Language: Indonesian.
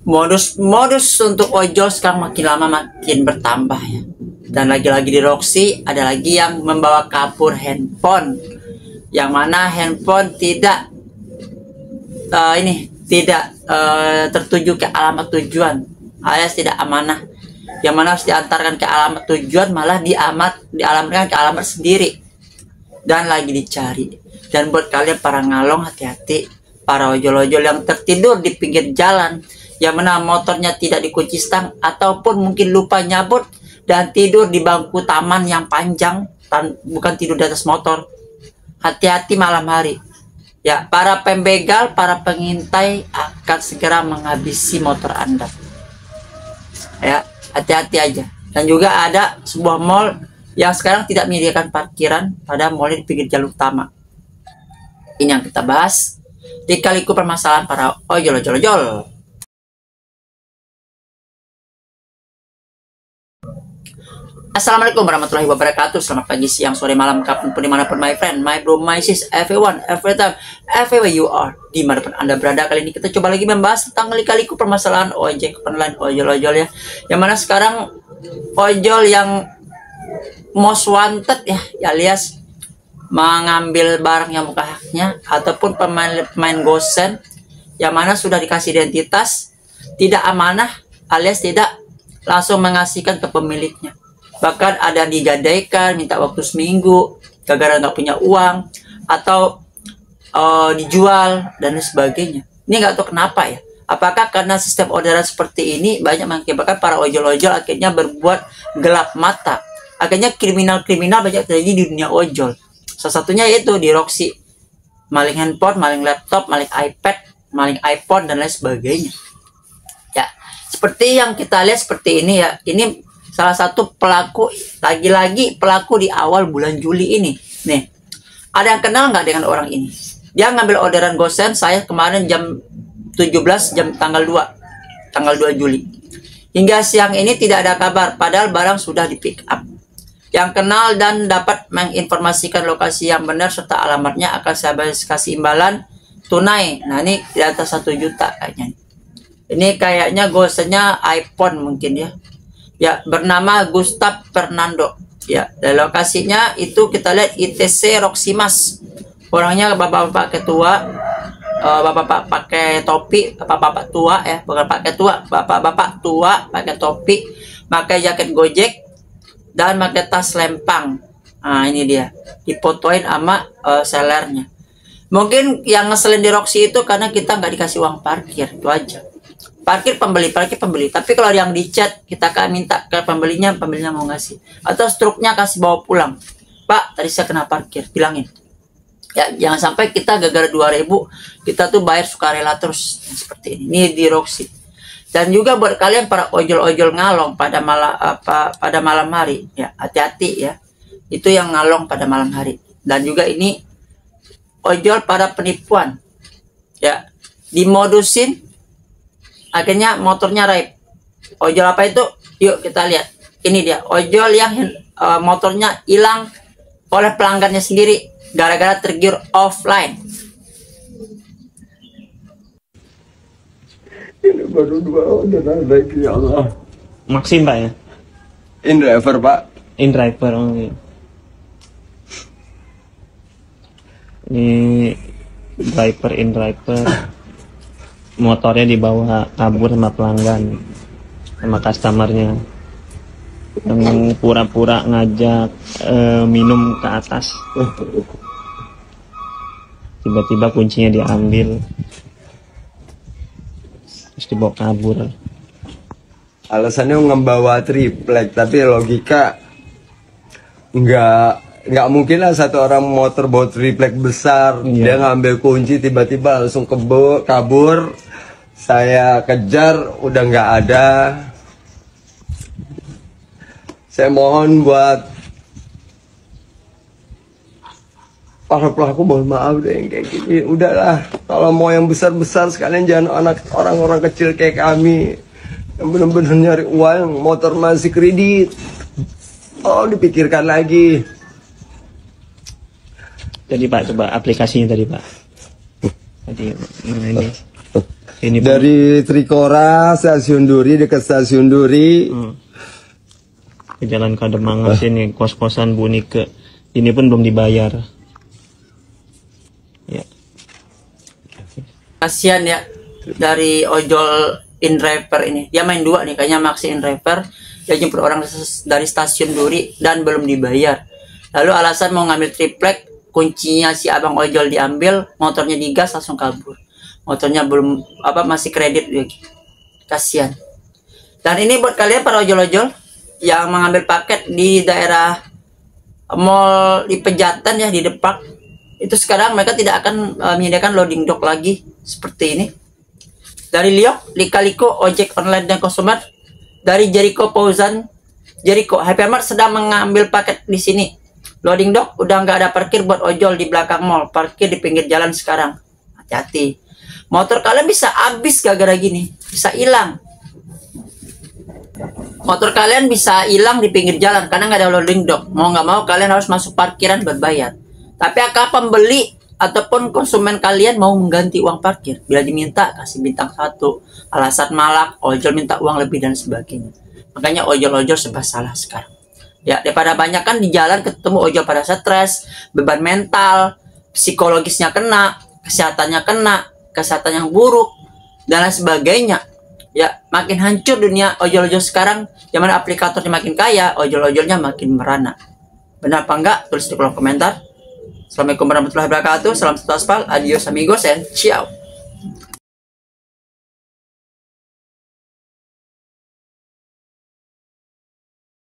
modus untuk ojol sekarang makin lama makin bertambah ya. Dan lagi-lagi di Roxy ada lagi yang membawa kabur handphone, yang mana handphone tidak tertuju ke alamat tujuan, alias tidak amanah, yang mana harus diantarkan ke alamat tujuan malah dialamatkan ke alamat sendiri dan lagi dicari. Dan buat kalian para ngalong, hati-hati, para ojol-ojol yang tertidur di pinggir jalan, yang mana motornya tidak dikunci stang ataupun mungkin lupa nyabut dan tidur di bangku taman yang panjang, bukan tidur di atas motor. Hati-hati malam hari ya, para pembegal, para pengintai akan segera menghabisi motor Anda ya. Hati-hati aja. Dan juga ada sebuah mall yang sekarang tidak menyediakan parkiran pada mall di pinggir jalur utama. Ini yang kita bahas di Kaliku Permasalahan para ojol-ojol. Assalamualaikum warahmatullahi wabarakatuh. Selamat pagi, siang, sore, malam, kapanpun, dimanapun, my friend, my bro, my sis, everyone, every time, everywhere you are, dimanapun Anda berada. Kali ini kita coba lagi membahas tentang kali-kaliku permasalahan ojek online, ojol-ojol ya. Yang mana sekarang ojol yang most wanted ya, alias mengambil barang yang bukan haknya, ataupun pemain gosen yang mana sudah dikasih identitas, tidak amanah, alias tidak langsung mengasihkan ke pemiliknya. Bahkan ada yang digadaikan, minta waktu seminggu, gara-gara nggak punya uang, atau dijual, dan sebagainya. Ini nggak tahu kenapa ya. Apakah karena sistem orderan seperti ini banyak mengakibatkan para ojol-ojol akhirnya berbuat gelap mata. Akhirnya kriminal-kriminal banyak terjadi di dunia ojol. Salah satunya yaitu di Roxy. Maling handphone, maling laptop, maling iPad, maling iPhone, dan lain sebagainya. Ya, seperti yang kita lihat seperti ini ya. Ini salah satu pelaku, lagi-lagi pelaku di awal bulan Juli ini. Nih, ada yang kenal nggak dengan orang ini? Dia ngambil orderan gosen saya kemarin jam 17, tanggal 2 Juli. Hingga siang ini tidak ada kabar, padahal barang sudah di pick up. Yang kenal dan dapat menginformasikan lokasi yang benar serta alamatnya akan saya kasih imbalan tunai. Nah, ini di atas 1 juta kayaknya. Ini kayaknya gosennya iPhone mungkin ya. Ya, bernama Gustav Fernando. Ya, dan lokasinya itu kita lihat ITC Roxy Mas. Orangnya bapak-bapak ketua, bapak-bapak pakai topi, bapak-bapak tua ya, bukan pakai tua, bapak-bapak tua pakai topi, pakai jaket Gojek dan pakai tas lempang. Nah, ini dia. Difotoin sama sellernya. Mungkin yang ngeselin di Roxy itu karena kita nggak dikasih uang parkir, itu aja. Parkir pembeli. Tapi kalau yang di chat kita kan minta ke pembelinya mau ngasih. Atau struknya kasih bawa pulang. Pak, tadi saya kena parkir, bilangin. Ya, jangan sampai kita gara-gara 2.000 kita tuh bayar sukarela terus. Seperti ini. Ini di Roxy. Dan juga buat kalian para ojol-ojol ngalong pada malam hari, ya hati-hati ya. Itu yang ngalong pada malam hari. Dan juga ini ojol pada penipuan. Ya, dimodusin akhirnya motornya raib. Ojol apa itu? Yuk kita lihat. Ini dia ojol yang motornya hilang oleh pelanggannya sendiri gara-gara tergiur offline. Ini baru 2 orderan lagi ya Allah. Maxim Pak ya? InDriver Pak. InDriver. Ini driver InDriver. Motornya dibawa kabur sama pelanggan, sama customernya, yang pura-pura ngajak minum ke atas. Tiba-tiba kuncinya diambil, terus dibawa kabur. Alasannya ngebawa triplek, tapi logika nggak mungkin lah satu orang motor bawa triplek besar. Dia ngambil kunci tiba-tiba langsung kabur. Saya kejar udah nggak ada. Saya mohon buat para pelaku, mohon maaf deh yang kayak gini. Udahlah, kalau mau yang besar-besar sekalian jangan orang-orang kecil kayak kami yang benar-benar nyari uang, motor masih kredit. Oh, dipikirkan lagi. Jadi Pak, coba aplikasinya tadi Pak. Tadi ini. Ini pun, Dari Trikora, stasiun Duri, dekat stasiun Duri. ke Jalan Kademangan sini, kos-kosan Bu Nike. Ini pun belum dibayar. Ya. Kasihan ya dari ojol in driver ini. Dia main dua nih, kayaknya Maxi in driver. Dia jemput orang dari stasiun Duri dan belum dibayar. Lalu alasan mau ngambil triplek, kuncinya si abang ojol diambil, motornya digas langsung kabur. Motornya belum masih kredit lagi. Kasihan. Dan ini buat kalian para ojol-ojol yang mengambil paket di daerah mall di Pejaten ya, di Depak. Itu sekarang mereka tidak akan menyediakan loading dock lagi seperti ini. Dari Liok, Lika-Liko, ojek online dan konsumer. Dari Jericho Fauzan, Jericho, Hypermart sedang mengambil paket di sini. Loading dock udah nggak ada parkir buat ojol di belakang mall. Parkir di pinggir jalan sekarang. Hati-hati. Motor kalian bisa habis gara-gara gini. Bisa hilang. Motor kalian bisa hilang di pinggir jalan karena nggak ada loading dock. Mau nggak mau kalian harus masuk parkiran berbayar. Tapi apakah pembeli ataupun konsumen kalian mau mengganti uang parkir? Bila diminta, kasih bintang 1. Alasan malak, ojol minta uang lebih dan sebagainya. Makanya ojol-ojol serba salah sekarang. Ya, daripada banyak kan di jalan ketemu ojol pada stres, beban mental, psikologisnya kena, kesehatannya kena, kesehatan yang buruk, dan lain sebagainya. Ya, makin hancur dunia ojol-ojol sekarang. Zaman aplikatornya makin kaya, ojol-ojolnya makin merana. Benar apa enggak? Tulis di kolom komentar. Assalamualaikum warahmatullahi wabarakatuh. Salam satu aspal. Adios amigos and ciao.